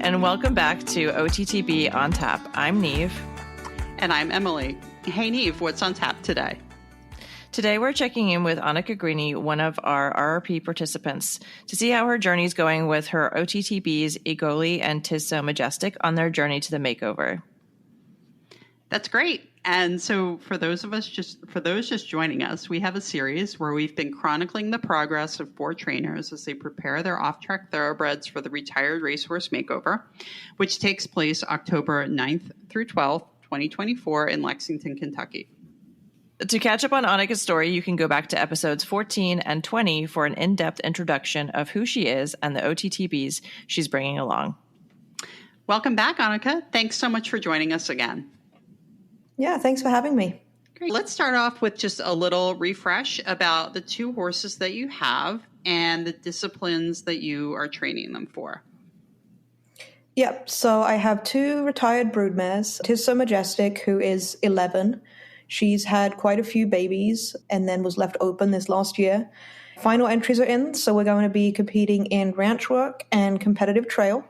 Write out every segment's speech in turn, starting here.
and welcome back to OTTB On Tap. I'm Niamh. And I'm Emily. Hey Niamh, what's on tap today? Today we're checking in with Annika Greaney, one of our RRP participants, to see how her journey is going with her OTTBs, Egoli and Tizso Majestic on their journey to the makeover. That's great. And so for those just joining us, we have a series where we've been chronicling the progress of 4 trainers as they prepare their off-track thoroughbreds for the retired Racehorse Makeover, which takes place October 9th through 12th, 2024 in Lexington, Kentucky. To catch up on Annika's story, you can go back to episodes 14 and 20 for an in-depth introduction of who she is and the OTTBs she's bringing along. Welcome back, Annika. Thanks so much for joining us again. Yeah, thanks for having me. Great. Let's start off with just a little refresh about the 2 horses that you have and the disciplines that you are training them for. Yep, so I have 2 retired broodmares. Tizso Majestic, who is 11. She's had quite a few babies and then was left open this last year. Final entries are in, so we're going to be competing in ranch work and competitive trail.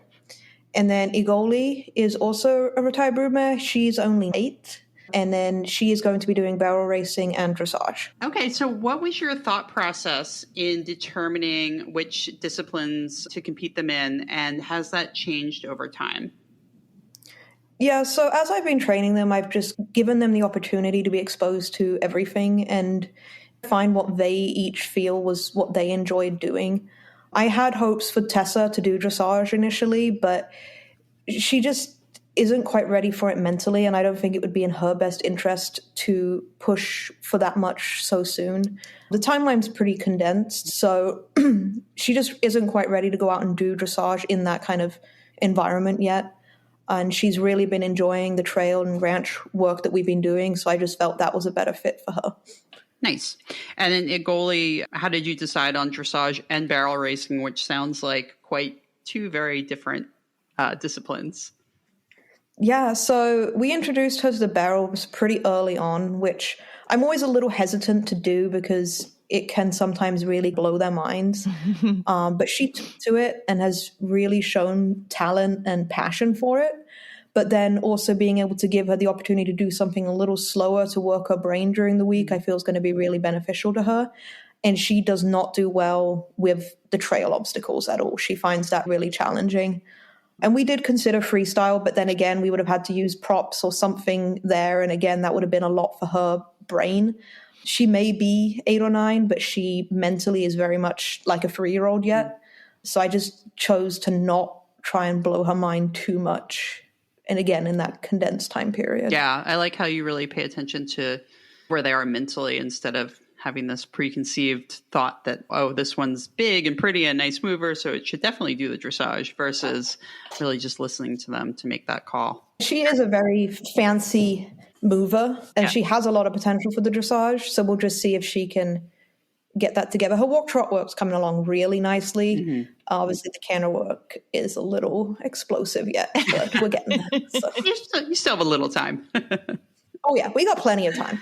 And then Egoli is also a retired broodmare. She's only 8. And then she is going to be doing barrel racing and dressage. Okay, so what was your thought process in determining which disciplines to compete them in, and has that changed over time? Yeah, so as I've been training them, I've just given them the opportunity to be exposed to everything and find what they each feel was what they enjoyed doing. I had hopes for Tessa to do dressage initially, but she just isn't quite ready for it mentally, and I don't think it would be in her best interest to push for that much so soon. The timeline's pretty condensed, so she just isn't quite ready to go out and do dressage in that kind of environment yet. And she's really been enjoying the trail and ranch work that we've been doing, so I just felt that was a better fit for her. Nice. And then Egoli, how did you decide on dressage and barrel racing, which sounds like quite 2 very different disciplines? Yeah, so we introduced her to the barrels pretty early on, which I'm always a little hesitant to do because it can sometimes really blow their minds. But she took to it and has really shown talent and passion for it. But then also being able to give her the opportunity to do something a little slower to work her brain during the week, I feel is going to be really beneficial to her. And she does not do well with the trail obstacles at all. She finds that really challenging. And we did consider freestyle, but then again, we would have had to use props or something there. And again, that would have been a lot for her brain. She may be 8 or 9, but she mentally is very much like a 3-year-old yet. So I just chose to not try and blow her mind too much. And again, in that condensed time period. Yeah, I like how you really pay attention to where they are mentally instead of having this preconceived thought that, oh, this one's big and pretty and nice mover, so it should definitely do the dressage, versus really just listening to them to make that call. She is a very fancy mover, and she has a lot of potential for the dressage, so we'll just see if she can get that together. Her walk trot work's coming along really nicely. Mm-hmm. Obviously, the canter work is a little explosive yet, but we're getting there. So. You still have a little time. Oh, yeah, we got plenty of time.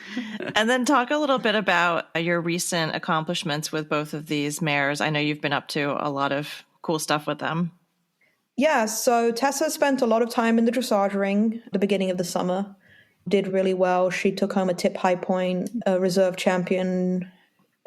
And then talk a little bit about your recent accomplishments with both of these mares. I know you've been up to a lot of cool stuff with them. Yeah, so Tessa spent a lot of time in the dressage ring at the beginning of the summer. Did really well. She took home a tip high point, a reserve champion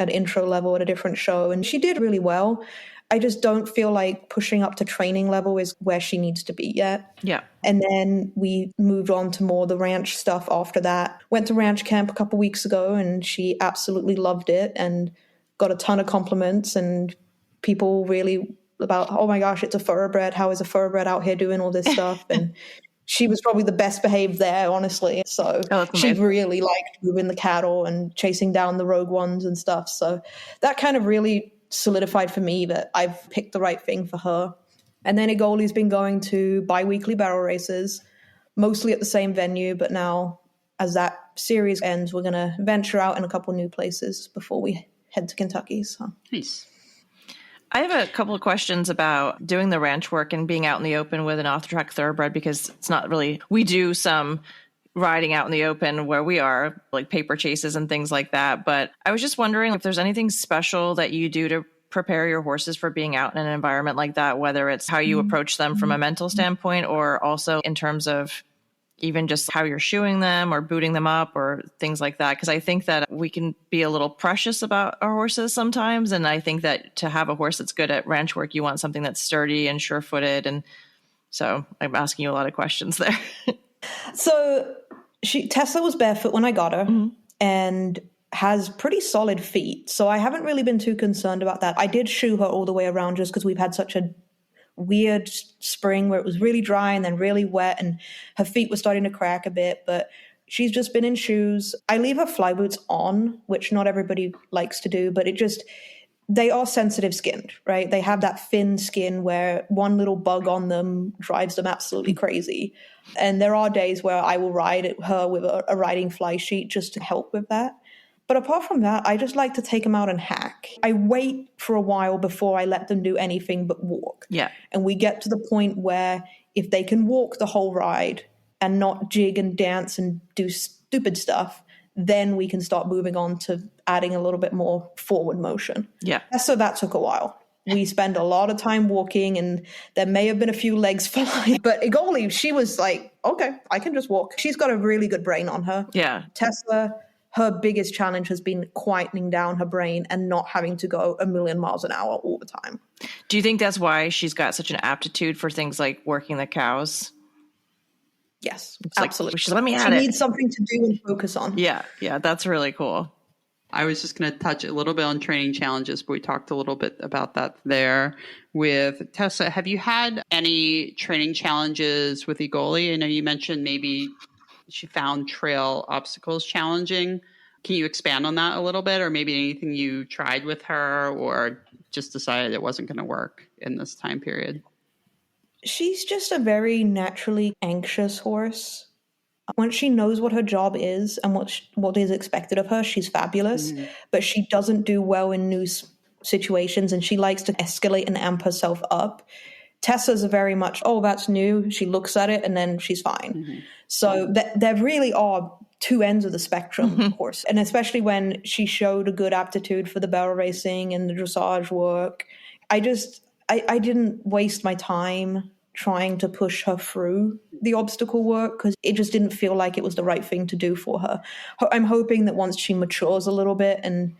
at intro level at a different show, and she did really well. I just don't feel like pushing up to training level is where she needs to be yet. Yeah. And then we moved on to more the ranch stuff after that. Went to ranch camp a couple weeks ago, and she absolutely loved it and got a ton of compliments, and people really about, oh my gosh, it's a thoroughbred. How is a thoroughbred out here doing all this stuff? And she was probably the best behaved there, honestly. So she really liked moving the cattle and chasing down the rogue ones and stuff. So that kind of really solidified for me that I've picked the right thing for her. And then Egoli's been going to bi-weekly barrel races, mostly at the same venue. But now as that series ends, we're going to venture out in a couple new places before we head to Kentucky. So. Nice. I have a couple of questions about doing the ranch work and being out in the open with an off-the-track thoroughbred, because it's not really, we do some riding out in the open where we are, like paper chases and things like that. But I was just wondering if there's anything special that you do to prepare your horses for being out in an environment like that, whether it's how you approach them from a mental standpoint or also in terms of even just how you're shoeing them or booting them up or things like that? Because I think that we can be a little precious about our horses sometimes. And I think that to have a horse that's good at ranch work, you want something that's sturdy and sure-footed. And so I'm asking you a lot of questions there. So Tessa was barefoot when I got her and has pretty solid feet. So I haven't really been too concerned about that. I did shoe her all the way around just because we've had such a weird spring where it was really dry and then really wet and her feet were starting to crack a bit, but she's just been in shoes. I leave her fly boots on, which not everybody likes to do, but they are sensitive skinned, right? They have that thin skin where one little bug on them drives them absolutely crazy. And there are days where I will ride her with a riding fly sheet just to help with that. But apart from that, I just like to take them out and hack. I wait for a while before I let them do anything but walk. Yeah. And we get to the point where if they can walk the whole ride and not jig and dance and do stupid stuff, then we can start moving on to adding a little bit more forward motion. Yeah. So that took a while. We spend a lot of time walking and there may have been a few legs flying. But Egoli, she was like, okay, I can just walk. She's got a really good brain on her. Yeah. Tessa, her biggest challenge has been quietening down her brain and not having to go a million miles an hour all the time. Do you think that's why she's got such an aptitude for things like working the cows? Yes, It's absolutely. Like, let me at she it. needs something to do and focus on. Yeah, that's really cool. I was just going to touch a little bit on training challenges, but we talked a little bit about that there with Tessa. Have you had any training challenges with Egoli? I know you mentioned maybe she found trail obstacles challenging. Can you expand on that a little bit, or maybe anything you tried with her or just decided it wasn't going to work in this time period? She's just a very naturally anxious horse. When she knows what her job is and what is expected of her, she's fabulous, but she doesn't do well in new situations and she likes to escalate and amp herself up. Tessa's very much, oh, that's new. She looks at it and then she's fine. So there really are two ends of the spectrum, of course. And especially when she showed a good aptitude for the barrel racing and the dressage work. I didn't waste my time trying to push her through the obstacle work because it just didn't feel like it was the right thing to do for her. I'm hoping that once she matures a little bit and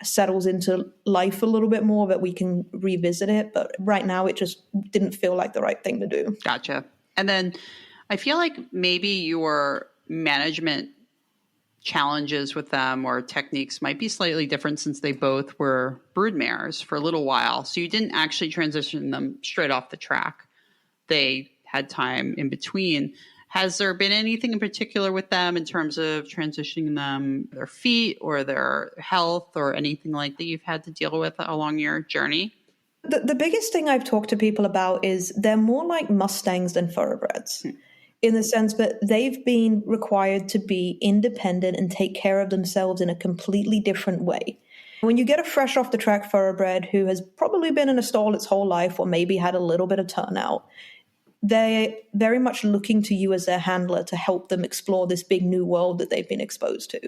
settles into life a little bit more that we can revisit it. But right now it just didn't feel like the right thing to do. Gotcha. And then I feel like maybe your management challenges with them or techniques might be slightly different since they both were broodmares for a little while. So you didn't actually transition them straight off the track. They had time in between. Has there been anything in particular with them in terms of transitioning them, their feet or their health or anything like that you've had to deal with along your journey? The biggest thing I've talked to people about is they're more like mustangs than thoroughbreds in the sense that they've been required to be independent and take care of themselves in a completely different way. When you get a fresh off the track thoroughbred who has probably been in a stall its whole life or maybe had a little bit of turnout, they're very much looking to you as their handler to help them explore this big new world that they've been exposed to.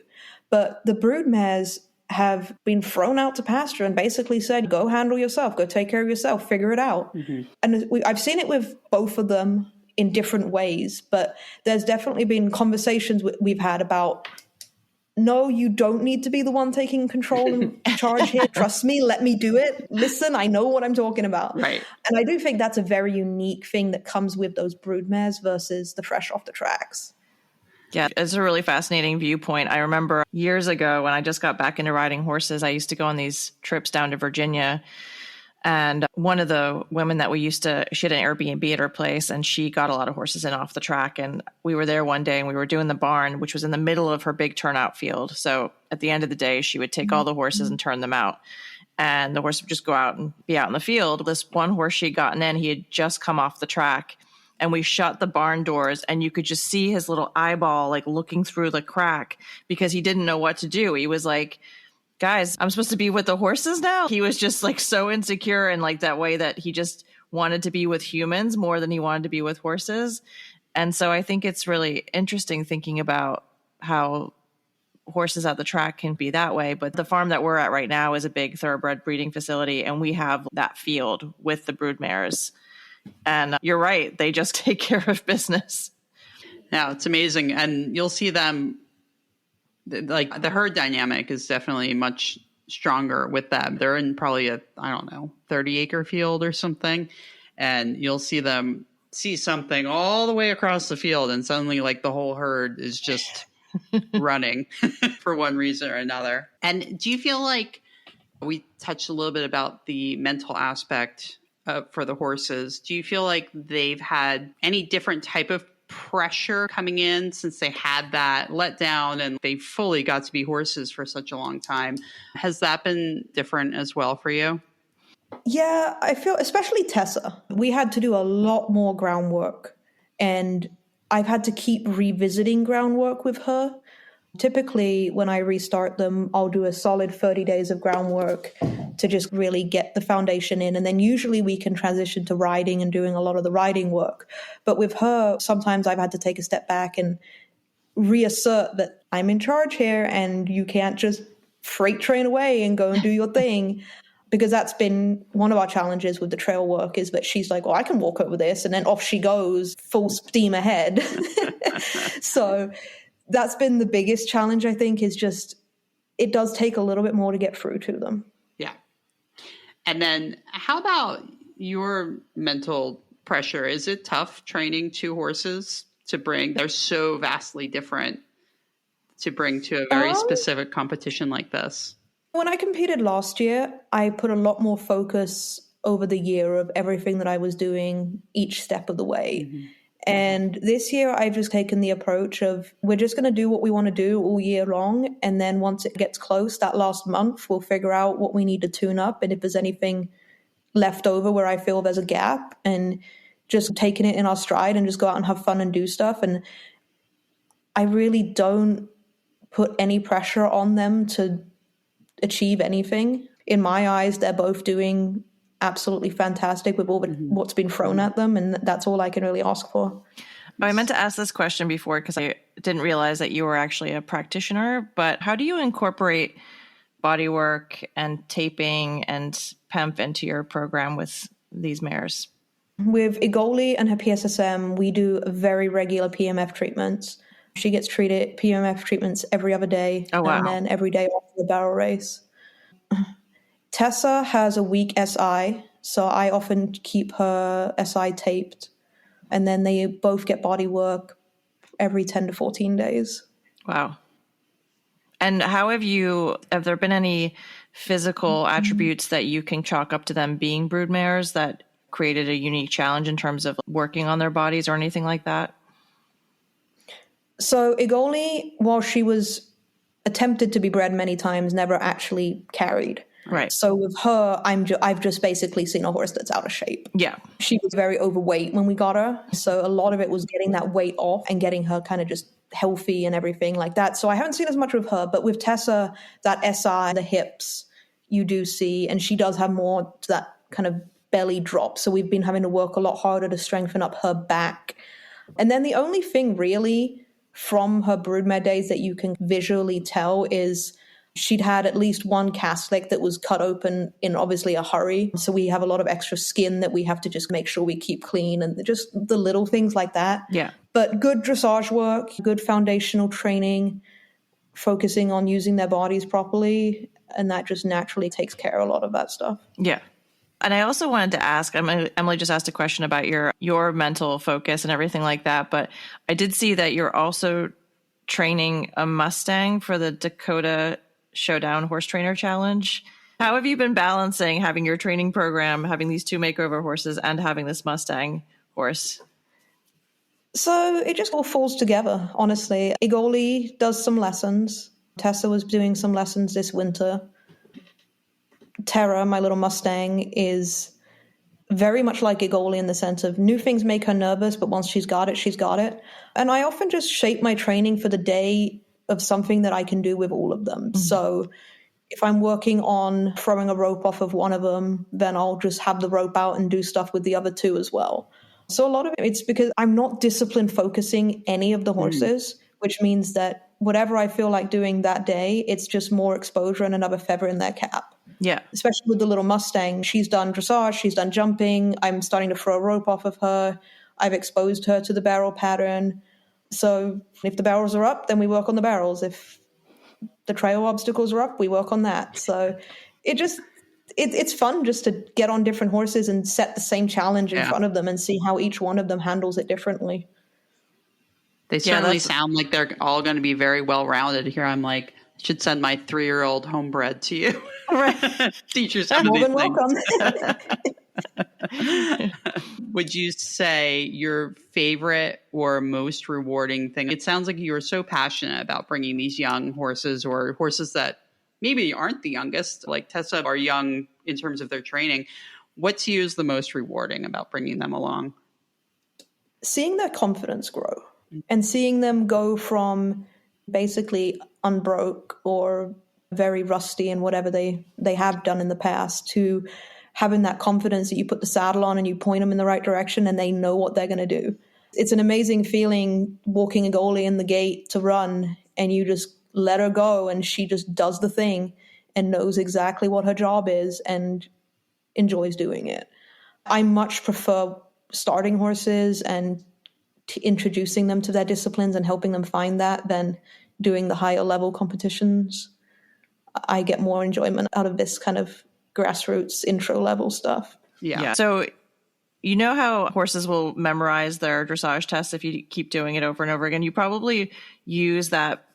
But the broodmares have been thrown out to pasture and basically said, go handle yourself, go take care of yourself, figure it out. And I've seen it with both of them in different ways, but there's definitely been conversations we've had about, no, you don't need to be the one taking control and charge here. Trust me, let me do it. Listen, I know what I'm talking about. Right. And I do think that's a very unique thing that comes with those broodmares versus the fresh off the tracks. Yeah, it's a really fascinating viewpoint. I remember years ago when I just got back into riding horses, I used to go on these trips down to Virginia. And one of the women that she had an Airbnb at her place and she got a lot of horses in off the track. And we were there one day and we were doing the barn, which was in the middle of her big turnout field. So at the end of the day, she would take all the horses and turn them out. And the horse would just go out and be out in the field. This one horse she'd gotten in, he had just come off the track and we shut the barn doors and you could just see his little eyeball like looking through the crack because he didn't know what to do. He was like, guys, I'm supposed to be with the horses now. He was just like so insecure and like that way that he just wanted to be with humans more than he wanted to be with horses. And so I think it's really interesting thinking about how horses at the track can be that way. But the farm that we're at right now is a big thoroughbred breeding facility, and we have that field with the broodmares. And you're right, they just take care of business. Yeah, it's amazing. And you'll see them, like the herd dynamic is definitely much stronger with them. They're in probably 30-acre field or something. And you'll see them see something all the way across the field, and suddenly like the whole herd is just running for one reason or another. And do you feel like, we touched a little bit about the mental aspect for the horses. Do you feel like they've had any different type of pressure coming in since they had that letdown and they fully got to be horses for such a long time? Has that been different as well for you? Yeah, I feel, especially Tessa, we had to do a lot more groundwork, and I've had to keep revisiting groundwork with her. Typically, when I restart them, I'll do a solid 30 days of groundwork to just really get the foundation in. And then usually we can transition to riding and doing a lot of the riding work. But with her, sometimes I've had to take a step back and reassert that I'm in charge here and you can't just freight train away and go and do your thing. Because that's been one of our challenges with the trail work, is that she's like, well, I can walk over this. And then off she goes, full steam ahead. So that's been the biggest challenge, I think, is just it does take a little bit more to get through to them. Yeah. And then how about your mental pressure? Is it tough training two horses to bring? They're so vastly different to bring to a very specific competition like this. When I competed last year, I put a lot more focus over the year of everything that I was doing each step of the way. Mm-hmm. And this year, I've just taken the approach of we're just going to do what we want to do all year long. And then once it gets close, that last month, we'll figure out what we need to tune up. And if there's anything left over where I feel there's a gap, and just taking it in our stride and just go out and have fun and do stuff. And I really don't put any pressure on them to achieve anything. In my eyes, they're both doing absolutely fantastic with all what's been thrown at them, and that's all I can really ask for. I meant to ask this question before because I didn't realize that you were actually a practitioner, but how do you incorporate body work and taping and PEMP into your program with these mares? With Egoli and her PSSM, we do very regular PMF treatments. She gets treated PMF treatments every other day. Oh, wow. And then every day after the barrel race. Tessa has a weak SI, so I often keep her SI taped. And then they both get body work every 10 to 14 days. Wow. And how have there been any physical attributes that you can chalk up to them being broodmares that created a unique challenge in terms of working on their bodies or anything like that? So Egoli, while she was attempted to be bred many times, never actually carried. Right. So with her, I've just basically seen a horse that's out of shape. Yeah. She was very overweight when we got her. So a lot of it was getting that weight off and getting her kind of just healthy and everything like that. So I haven't seen as much with her, but with Tessa, that SI, the hips, you do see, and she does have more to that kind of belly drop. So we've been having to work a lot harder to strengthen up her back. And then the only thing really from her broodmare days that you can visually tell is she'd had at least one cast leg that was cut open in obviously a hurry. So we have a lot of extra skin that we have to just make sure we keep clean, and just the little things like that. Yeah. But good dressage work, good foundational training, focusing on using their bodies properly. And that just naturally takes care of a lot of that stuff. Yeah. And I also wanted to ask, Emily just asked a question about your mental focus and everything like that, but I did see that you're also training a Mustang for the Dakota Showdown Horse Trainer Challenge. How have you been balancing having your training program, having these two makeover horses, and having this Mustang horse? So it just all falls together, honestly. Egoli does some lessons. Tessa was doing some lessons this winter. Tara, my little Mustang, is very much like Egoli in the sense of new things make her nervous, but once she's got it, she's got it. And I often just shape my training for the day of something that I can do with all of them. Mm-hmm. So if I'm working on throwing a rope off of one of them, then I'll just have the rope out and do stuff with the other two as well. So a lot of it's because I'm not discipline focusing any of the horses, which means that whatever I feel like doing that day, it's just more exposure and another feather in their cap. Yeah. Especially with the little Mustang. She's done dressage, she's done jumping. I'm starting to throw a rope off of her. I've exposed her to the barrel pattern. So if the barrels are up, then we work on the barrels. If the trail obstacles are up, we work on that. So it's fun just to get on different horses and set the same challenge in front of them and see how each one of them handles it differently. They certainly sound like they're all going to be very well-rounded here. I'm like, I should send my 3-year-old homebred to you. Right. Teach you some of these things. Welcome. Would you say your favorite or most rewarding thing? It sounds like you are so passionate about bringing these young horses or horses that maybe aren't the youngest, like Tessa, are young in terms of their training. What to you is the most rewarding about bringing them along? Seeing their confidence grow and seeing them go from basically unbroke or very rusty in whatever they have done in the past to having that confidence that you put the saddle on and you point them in the right direction and they know what they're going to do. It's an amazing feeling walking Egoli in the gate to run and you just let her go and she just does the thing and knows exactly what her job is and enjoys doing it. I much prefer starting horses and introducing them to their disciplines and helping them find that than doing the higher level competitions. I get more enjoyment out of this kind of grassroots intro level stuff. Yeah. So you know how horses will memorize their dressage tests if you keep doing it over and over again? You probably use that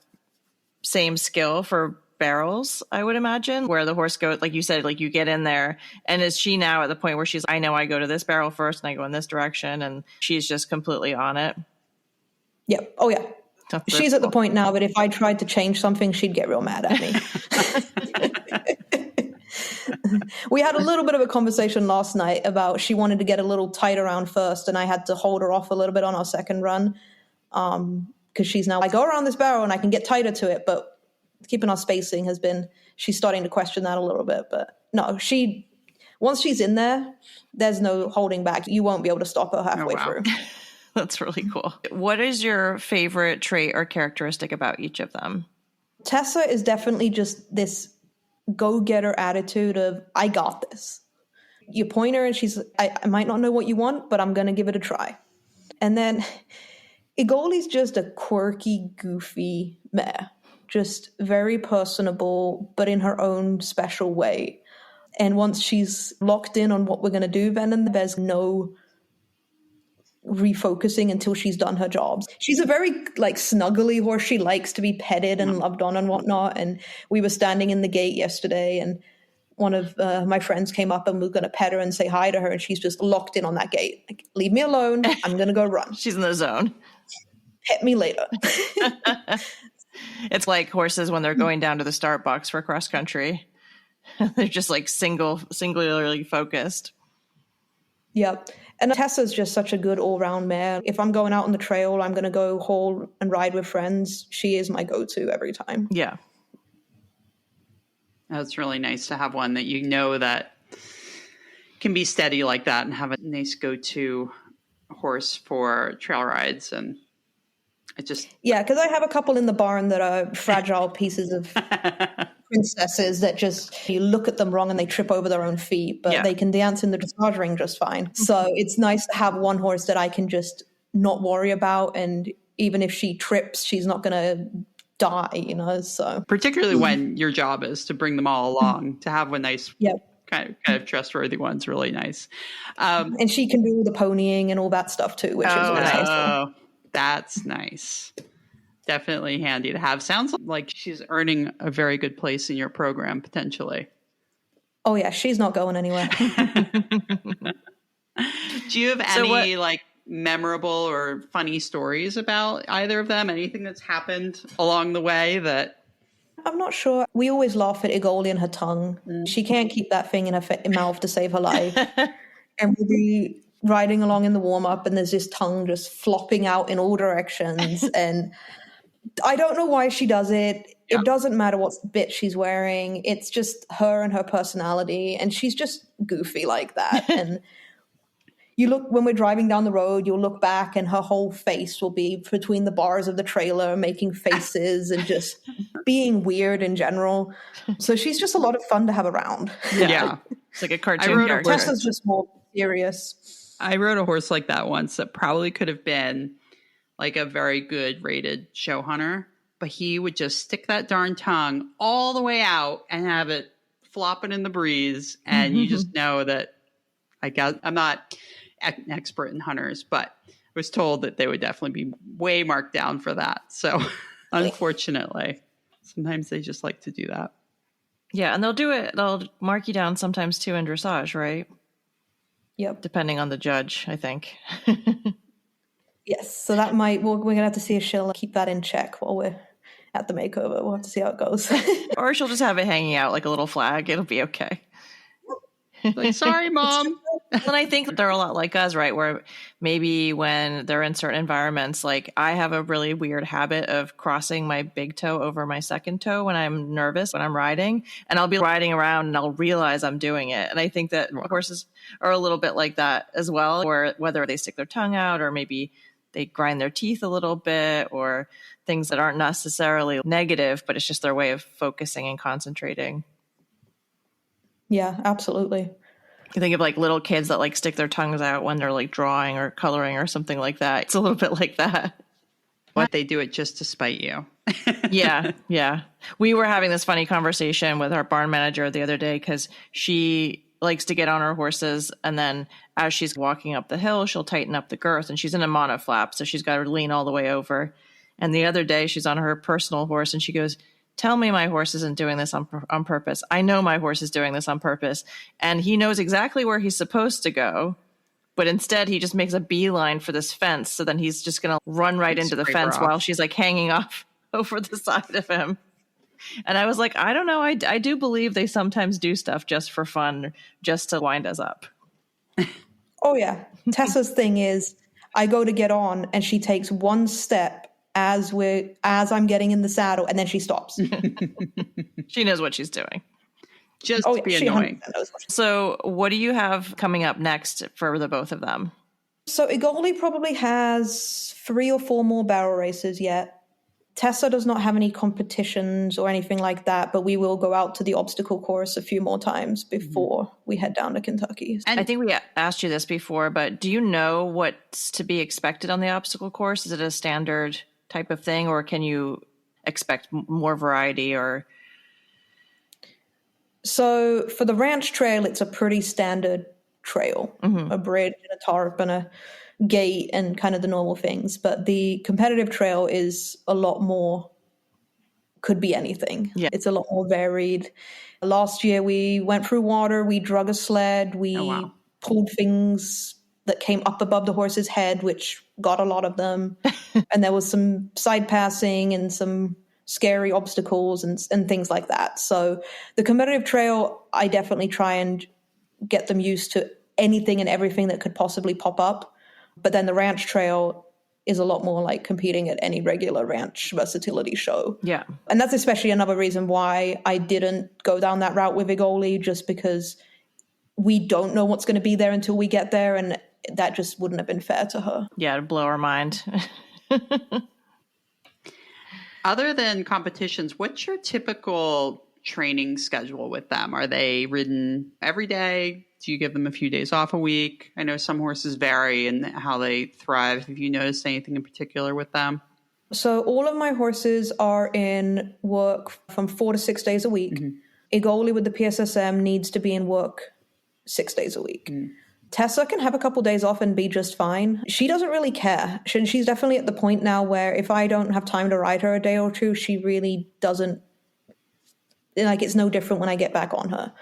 same skill for barrels, I would imagine, where the horse goes, like you said, like you get in there. And is she now at the point where she's, I know I go to this barrel first and I go in this direction and she's just completely on it? Yep. Oh, yeah. She's at the point now that if I tried to change something, she'd get real mad at me. We had a little bit of a conversation last night about she wanted to get a little tight around first and I had to hold her off a little bit on our second run because she's now, I go around this barrel and I can get tighter to it, but keeping our spacing has been, she's starting to question that a little bit. But no, once she's in there, there's no holding back. You won't be able to stop her halfway through. That's really cool. What is your favorite trait or characteristic about each of them? Tessa is definitely just this go-getter attitude of, I got this. You point her and she's, I might not know what you want, but I'm going to give it a try. And then Egoli's just a quirky, goofy mare. Just very personable, but in her own special way. And once she's locked in on what we're going to do, then there's no refocusing until she's done her jobs. She's a very snuggly horse. She likes to be petted and loved on and whatnot. And we were standing in the gate yesterday and one of my friends came up and was going to pet her and say hi to her. And she's just locked in on that gate. Like, leave me alone. I'm going to go run. She's in the zone. Pet me later. It's like horses when they're going down to the start box for cross country. They're just like singularly focused. Yep. And Tessa's just such a good all-round mare. If I'm going out on the trail, I'm going to go haul and ride with friends. She is my go-to every time. Yeah. That's really nice to have one that you know that can be steady like that and have a nice go-to horse for trail rides. And it just... Yeah, because I have a couple in the barn that are fragile pieces of princesses that just, you look at them wrong and they trip over their own feet, but they can dance in the dressage ring just fine. So it's nice to have one horse that I can just not worry about. And even if she trips, she's not going to die, so. Particularly when your job is to bring them all along, to have a nice kind of trustworthy one's really nice. And she can do the ponying and all that stuff too, which is nice. Oh, that's nice. Definitely handy to have. Sounds like she's earning a very good place in your program, potentially. Oh, yeah. She's not going anywhere. Do you have any memorable or funny stories about either of them? Anything that's happened along the way that... I'm not sure. We always laugh at Egoli and her tongue. She can't keep that thing in her mouth to save her life. And we'll be riding along in the warm-up and there's this tongue just flopping out in all directions. And I don't know why she does it. It doesn't matter what bit she's wearing. It's just her and her personality. And she's just goofy like that. And you look, when we're driving down the road, you'll look back and her whole face will be between the bars of the trailer, making faces and just being weird in general. So she's just a lot of fun to have around. Yeah. It's like a cartoon character. Tessa's just more serious. I rode a horse like that once that probably could have been like a very good rated show hunter, but he would just stick that darn tongue all the way out and have it flopping in the breeze. And you just know that I'm not an expert in hunters, but I was told that they would definitely be way marked down for that. So unfortunately, sometimes they just like to do that. Yeah. And they'll mark you down sometimes too in dressage, right? Yep. Depending on the judge, I think. Yes. So that we're going to have to see if she'll keep that in check while we're at the makeover. We'll have to see how it goes. Or she'll just have it hanging out like a little flag. It'll be okay. Like, sorry, Mom. And I think they're a lot like us, right? Where maybe when they're in certain environments, like I have a really weird habit of crossing my big toe over my second toe when I'm nervous, when I'm riding, and I'll be riding around and I'll realize I'm doing it. And I think that horses are a little bit like that as well, or whether they stick their tongue out or maybe they grind their teeth a little bit or things that aren't necessarily negative, but it's just their way of focusing and concentrating. Yeah, absolutely. You think of like little kids that like stick their tongues out when they're like drawing or coloring or something like that. It's a little bit like that. But they do it just to spite you. Yeah. We were having this funny conversation with our barn manager the other day because she likes to get on her horses, and then as she's walking up the hill, she'll tighten up the girth, and she's in a monoflap, so she's got to lean all the way over. And the other day, she's on her personal horse, and she goes, "Tell me my horse isn't doing this on purpose. I know my horse is doing this on purpose." And he knows exactly where he's supposed to go, but instead he just makes a beeline for this fence. So then he's just going to run right into the fence while she's like hanging off over the side of him. And I was like, I don't know. I do believe they sometimes do stuff just for fun, just to wind us up. Oh, yeah. Tessa's thing is I go to get on and she takes one step as I'm getting in the saddle, and then she stops. She knows what she's doing. Just to be annoying. So what do you have coming up next for the both of them? So Egoli probably has 3 or 4 more barrel races yet. Tessa does not have any competitions or anything like that, but we will go out to the obstacle course a few more times before we head down to Kentucky. And I think we asked you this before, but do you know what's to be expected on the obstacle course? Is it a standard type of thing, or can you expect more variety? Or so for the ranch trail, it's a pretty standard trail, a bridge and a tarp and a gate and kind of the normal things. But the competitive trail is a lot more, could be anything. Yeah. It's a lot more varied. Last year we went through water, we drug a sled, we pulled things that came up above the horse's head, which got a lot of them. And there was some side passing and some scary obstacles and things like that. So the competitive trail, I definitely try and get them used to anything and everything that could possibly pop up. But then the ranch trail is a lot more like competing at any regular ranch versatility show. Yeah. And that's especially another reason why I didn't go down that route with Egoli, just because we don't know what's going to be there until we get there. And that just wouldn't have been fair to her. Yeah, it'd blow our mind. Other than competitions, what's your typical training schedule with them? Are they ridden every day? Do you give them a few days off a week? I know some horses vary in how they thrive. Have you noticed anything in particular with them? So all of my horses are in work from 4 to 6 days a week. Egoli with the PSSM needs to be in work 6 days a week. Tessa can have a couple days off and be just fine. She doesn't really care. She's definitely at the point now where if I don't have time to ride her a day or two, she really doesn't, like, it's no different when I get back on her.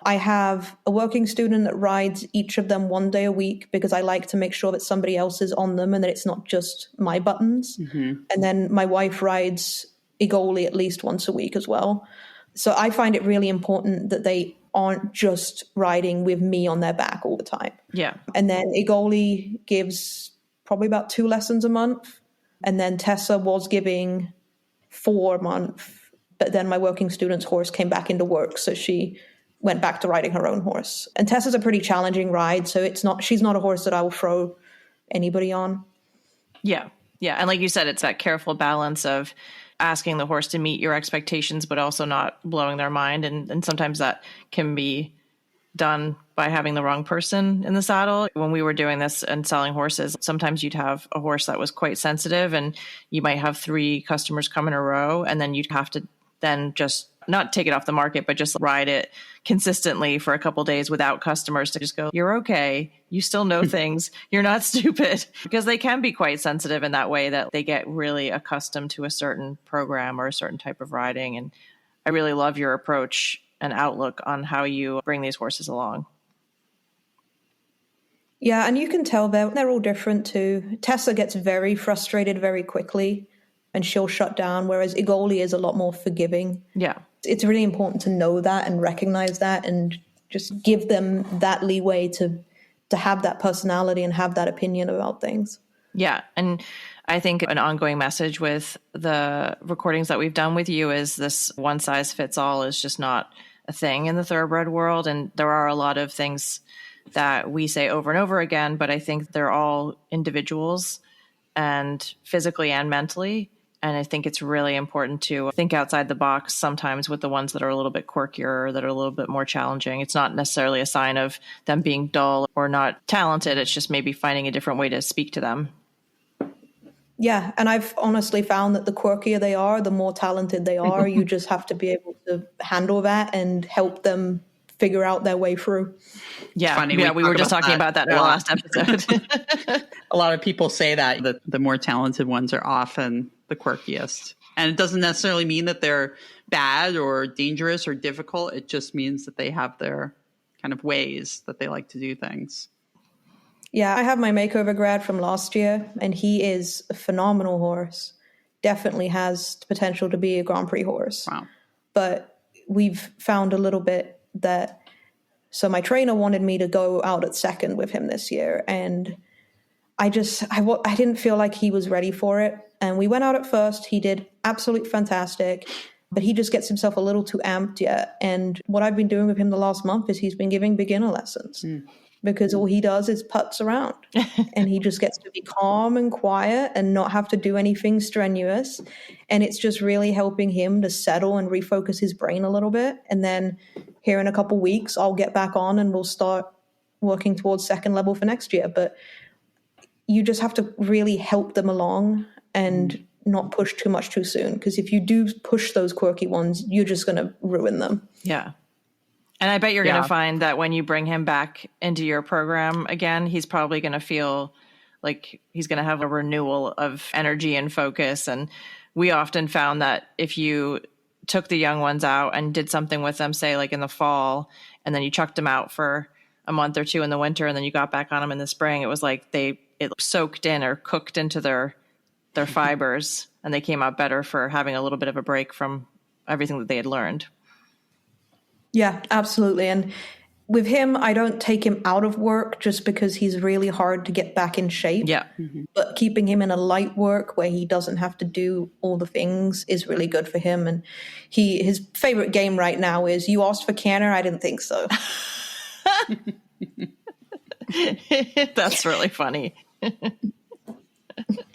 I have a working student that rides each of them 1 day a week because I like to make sure that somebody else is on them and that it's not just my buttons. And then my wife rides Egoli at least once a week as well. So I find it really important that they aren't just riding with me on their back all the time. Yeah. And then Egoli gives probably about 2 lessons a month. And then Tessa was giving 4 a month. But then my working student's horse came back into work, so she went back to riding her own horse. And Tessa's a pretty challenging ride, so she's not a horse that I will throw anybody on. Yeah. Yeah. And like you said, it's that careful balance of asking the horse to meet your expectations, but also not blowing their mind. And sometimes that can be done by having the wrong person in the saddle. When we were doing this and selling horses, sometimes you'd have a horse that was quite sensitive and you might have 3 customers come in a row, and then you'd have to then just not take it off the market, but just ride it consistently for a couple of days without customers to just go, you're okay. You still know things. You're not stupid. Because they can be quite sensitive in that way, that they get really accustomed to a certain program or a certain type of riding. And I really love your approach and outlook on how you bring these horses along. Yeah, and you can tell they're all different too. Tessa gets very frustrated very quickly and she'll shut down, whereas Egoli is a lot more forgiving. Yeah. It's really important to know that and recognize that and just give them that leeway to have that personality and have that opinion about things. Yeah. And I think an ongoing message with the recordings that we've done with you is this one size fits all is just not a thing in the thoroughbred world. And there are a lot of things that we say over and over again, but I think they're all individuals, and physically and mentally. And I think it's really important to think outside the box sometimes with the ones that are a little bit quirkier or that are a little bit more challenging. It's not necessarily a sign of them being dull or not talented. It's just maybe finding a different way to speak to them. Yeah, and I've honestly found that the quirkier they are, the more talented they are. You just have to be able to handle that and help them figure out their way through. Yeah, Funny, we were just talking about that in the last episode. A lot of people say that the more talented ones are often the quirkiest. And it doesn't necessarily mean that they're bad or dangerous or difficult. It just means that they have their kind of ways that they like to do things. Yeah, I have my Makeover grad from last year, and he is a phenomenal horse. Definitely has the potential to be a Grand Prix horse. Wow. But we've found a little bit that... So my trainer wanted me to go out at second with him this year, and I didn't feel like he was ready for it. And we went out at first. He did absolutely fantastic, but he just gets himself a little too amped yet. And what I've been doing with him the last month is he's been giving beginner lessons because all he does is putts around and he just gets to be calm and quiet and not have to do anything strenuous. And it's just really helping him to settle and refocus his brain a little bit. And then here in a couple weeks, I'll get back on and we'll start working towards second level for next year. But you just have to really help them along and not push too much too soon. Because if you do push those quirky ones, you're just going to ruin them. Yeah. And I bet you're going to find that when you bring him back into your program again, he's probably going to feel like he's going to have a renewal of energy and focus. And we often found that if you took the young ones out and did something with them, say like in the fall, and then you chucked them out for a month or two in the winter, and then you got back on them in the spring, it was like it soaked in or cooked into their fibers, and they came out better for having a little bit of a break from everything that they had learned. Yeah, absolutely. And with him, I don't take him out of work just because he's really hard to get back in shape. Yeah. Mm-hmm. But keeping him in a light work where he doesn't have to do all the things is really good for him. And his favorite game right now is, you asked for canner? I didn't think so. That's really funny.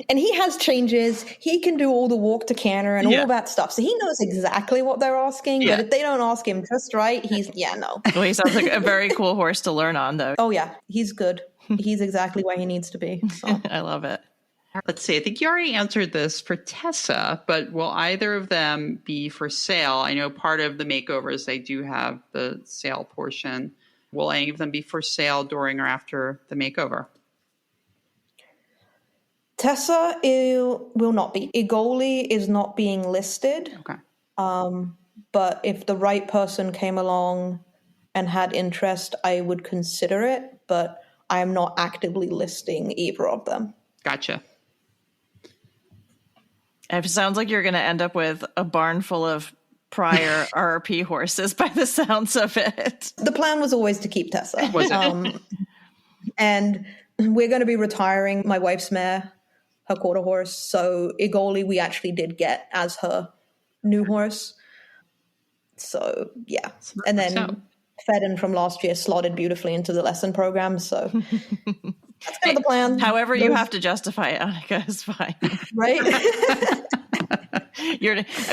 And he has changes. He can do all the walk to canter and all that stuff. So he knows exactly what they're asking. Yeah. But if they don't ask him just right, no. Well, he sounds like a very cool horse to learn on, though. Oh, yeah. He's good. He's exactly where he needs to be. So. I love it. Let's see. I think you already answered this for Tessa, but will either of them be for sale? I know part of the makeovers, they do have the sale portion. Will any of them be for sale during or after the makeover? Tessa will not be. Egoli is not being listed. Okay. But if the right person came along and had interest, I would consider it. But I am not actively listing either of them. Gotcha. It sounds like you're going to end up with a barn full of prior RRP horses by the sounds of it. The plan was always to keep Tessa. Was it? And we're going to be retiring my wife's mare, her quarter horse. So Egoli we actually did get as her new horse. So yeah. And then fed in from last year slotted beautifully into the lesson program. So that's kind of the plan. However you have to justify it, Annika, is fine. Right?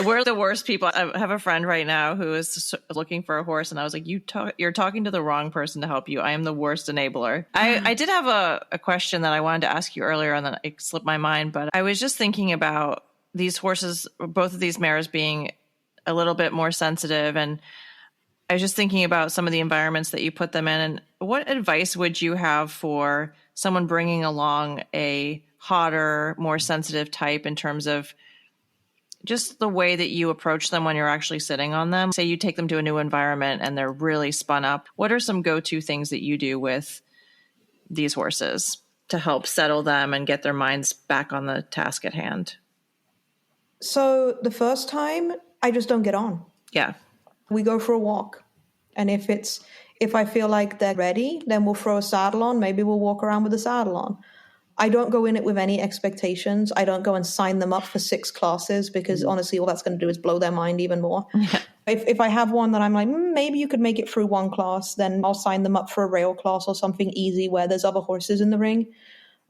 We're the worst people. I have a friend right now who is looking for a horse, and I was like, you're talking to the wrong person to help you. I am the worst enabler. I did have a question that I wanted to ask you earlier, and then it slipped my mind, but I was just thinking about these horses, both of these mares being a little bit more sensitive, and I was just thinking about some of the environments that you put them in, and what advice would you have for someone bringing along a hotter, more sensitive type in terms of just the way that you approach them when you're actually sitting on them? Say you take them to a new environment and they're really spun up. What are some go-to things that you do with these horses to help settle them and get their minds back on the task at hand? So the first time, I just don't get on. Yeah. We go for a walk. And if I feel like they're ready, then we'll throw a saddle on. Maybe we'll walk around with a saddle on. I don't go in it with any expectations. I don't go and sign them up for 6 classes because honestly, all that's going to do is blow their mind even more. Yeah. If I have one that I'm like, maybe you could make it through 1 class, then I'll sign them up for a rail class or something easy where there's other horses in the ring.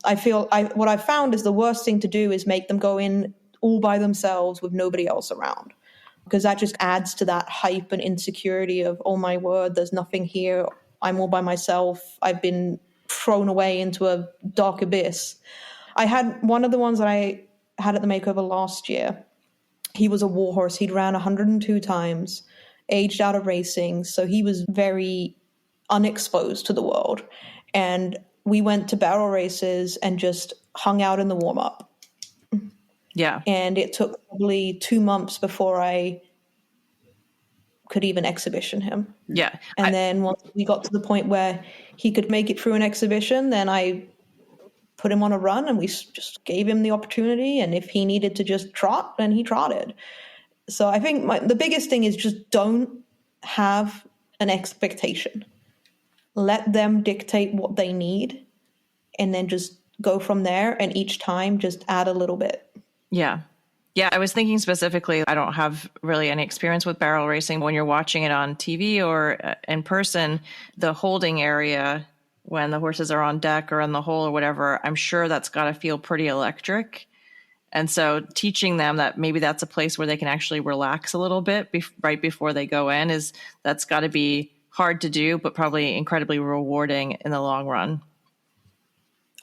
What I've found is the worst thing to do is make them go in all by themselves with nobody else around, because that just adds to that hype and insecurity of, oh my word, there's nothing here. I'm all by myself. I've been thrown away into a dark abyss. I had one of the ones that I had at the Makeover last year. He was a war horse. He'd ran 102 times, aged out of racing. So he was very unexposed to the world. And we went to barrel races and just hung out in the warm-up. Yeah. And it took probably 2 months before I could even exhibition him. Yeah. And then once we got to the point where he could make it through an exhibition, then I put him on a run and we just gave him the opportunity. And if he needed to just trot, then he trotted. So I think the biggest thing is just don't have an expectation. Let them dictate what they need and then just go from there. And each time just add a little bit. Yeah. Yeah, I was thinking specifically, I don't have really any experience with barrel racing. When you're watching it on TV or in person, the holding area, when the horses are on deck or in the hole or whatever, I'm sure that's got to feel pretty electric. And so teaching them that maybe that's a place where they can actually relax a little bit right before they go in, that's got to be hard to do, but probably incredibly rewarding in the long run.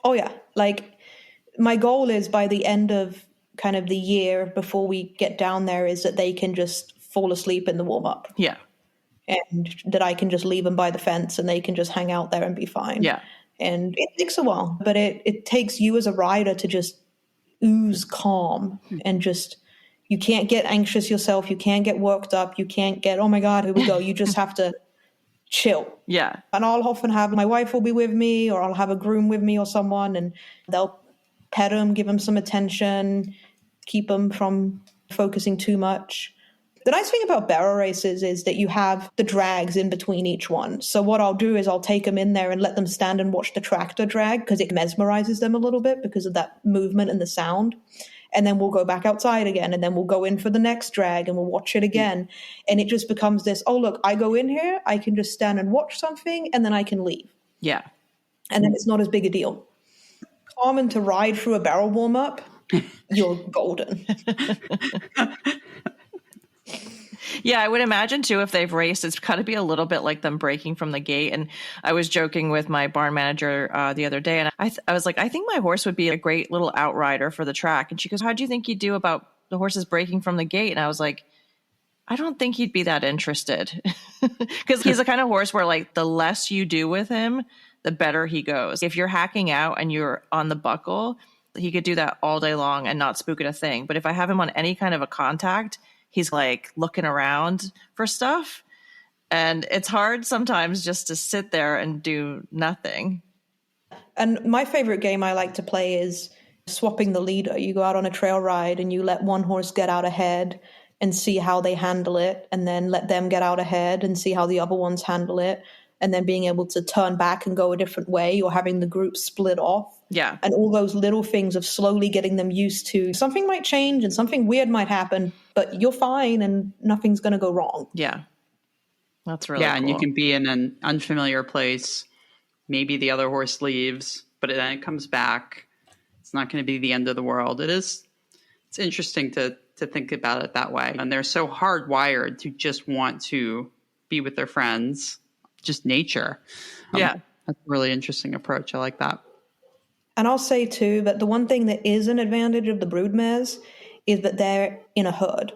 Oh, yeah. Like, my goal is by the end of kind of the year before we get down there is that they can just fall asleep in the warm-up. Yeah. And that I can just leave them by the fence and they can just hang out there and be fine. Yeah. And it takes a while, but it takes you as a rider to just ooze calm and just, you can't get anxious yourself. You can't get worked up. You can't get, oh my God, here we go. You just have to chill. Yeah. And I'll often have, my wife will be with me or I'll have a groom with me or someone and they'll pet them, give them some attention, keep them from focusing too much. The nice thing about barrel races is that you have the drags in between each one. So what I'll do is I'll take them in there and let them stand and watch the tractor drag because it mesmerizes them a little bit because of that movement and the sound. And then we'll go back outside again and then we'll go in for the next drag and we'll watch it again. And it just becomes this, oh, look, I go in here, I can just stand and watch something and then I can leave. Yeah. And then it's not as big a deal. Common to ride through a barrel warm-up, you're golden. Yeah, I would imagine too, if they've raced, it's got to be a little bit like them breaking from the gate. And I was joking with my barn manager the other day, and I was like, I think my horse would be a great little outrider for the track. And she goes, how do you think you'd do about the horses breaking from the gate? And I was like, I don't think he'd be that interested. Because he's the kind of horse where like the less you do with him, the better he goes. If you're hacking out and you're on the buckle, he could do that all day long and not spook at a thing. But if I have him on any kind of a contact, he's like looking around for stuff. And it's hard sometimes just to sit there and do nothing. And my favorite game I like to play is swapping the leader. You go out on a trail ride and you let one horse get out ahead and see how they handle it. And then let them get out ahead and see how the other ones handle it. And then being able to turn back and go a different way or having the group split off. Yeah. And all those little things of slowly getting them used to something might change and something weird might happen, but you're fine and nothing's going to go wrong. Yeah. That's really cool. And you can be in an unfamiliar place. Maybe the other horse leaves, but then it comes back. It's not going to be the end of the world. It's interesting to think about it that way. And they're so hardwired to just want to be with their friends, just nature. Yeah. That's a really interesting approach. I like that. And I'll say too that the one thing that is an advantage of the broodmares is that they're in a herd.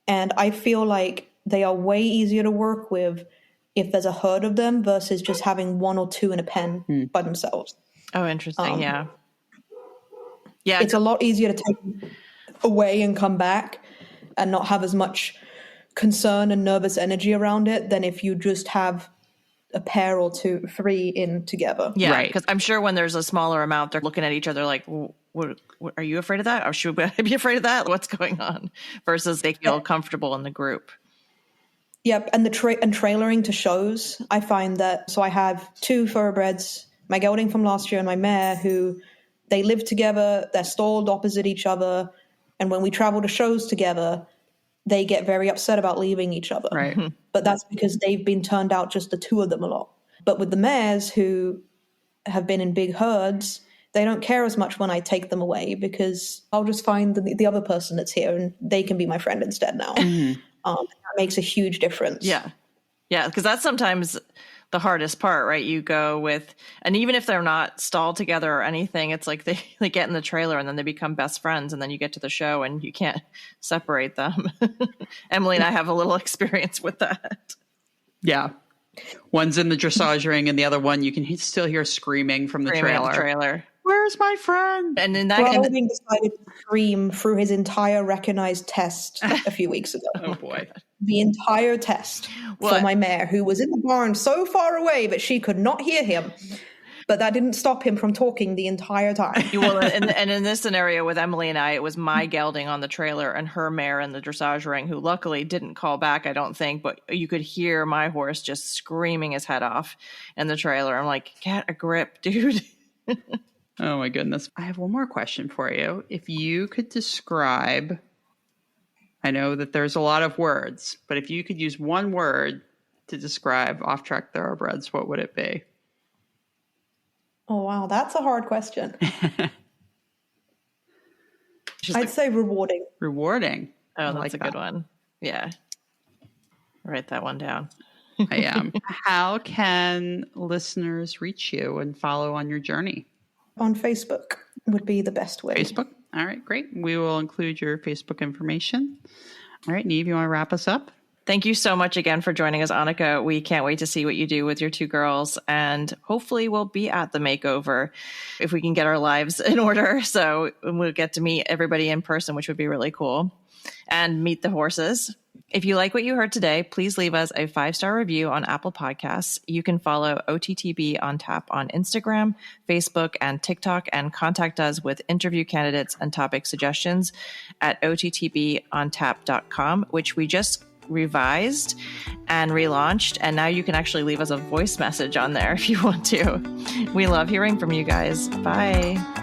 And I feel like they are way easier to work with if there's a herd of them versus just having one or two in a pen by themselves. Oh, interesting. Yeah. Yeah. It's a lot easier to take away and come back and not have as much concern and nervous energy around it than if you just have a pair or two, three in together. Yeah, right. Because I'm sure when there's a smaller amount, they're looking at each other like, what, are you afraid of that? Or should I be afraid of that? What's going on? Versus they feel comfortable in the group. Yep, and trailering to shows, I find that, so I have two thoroughbreds, my gelding from last year and my mare, who they live together, they're stalled opposite each other, and when we travel to shows together, they get very upset about leaving each other. Right. But that's because they've been turned out just the two of them a lot. But with the mares who have been in big herds, they don't care as much when I take them away because I'll just find the other person that's here and they can be my friend instead now. That makes a huge difference. Yeah. Yeah, because that's sometimes the hardest part, right? You go with, and even if they're not stalled together or anything, it's like they get in the trailer and then they become best friends and then you get to the show and you can't separate them. Emily and I have a little experience with that. Yeah. One's in the dressage ring and the other one you can still hear screaming from the trailer. Where's my friend? And in that Gelding decided to scream through his entire recognized test a few weeks ago. Oh boy. The entire test for my mare, who was in the barn so far away that she could not hear him. But that didn't stop him from talking the entire time. Well, and in this scenario with Emily and I, it was my gelding on the trailer and her mare in the dressage ring, who luckily didn't call back, I don't think, but you could hear my horse just screaming his head off in the trailer. I'm like, get a grip, dude. Oh my goodness. I have one more question for you. If you could describe, I know that there's a lot of words, but if you could use one word to describe off-track thoroughbreds, what would it be? Oh, wow. That's a hard question. I'd say rewarding. Rewarding. Oh, that's a good one. Yeah. Write that one down. I am. How can listeners reach you and follow on your journey? On Facebook would be the best way. Facebook? All right, great. We will include your Facebook information. All right, Niamh, you want to wrap us up? Thank you so much again for joining us, Annika. We can't wait to see what you do with your two girls, and hopefully we'll be at the makeover if we can get our lives in order. So we'll get to meet everybody in person, which would be really cool, and meet the horses. If you like what you heard today, please leave us a 5-star review on Apple Podcasts. You can follow OTTB on Tap on Instagram, Facebook, and TikTok, and contact us with interview candidates and topic suggestions at OTTBontap.com, which we just revised and relaunched. And now you can actually leave us a voice message on there if you want to. We love hearing from you guys. Bye.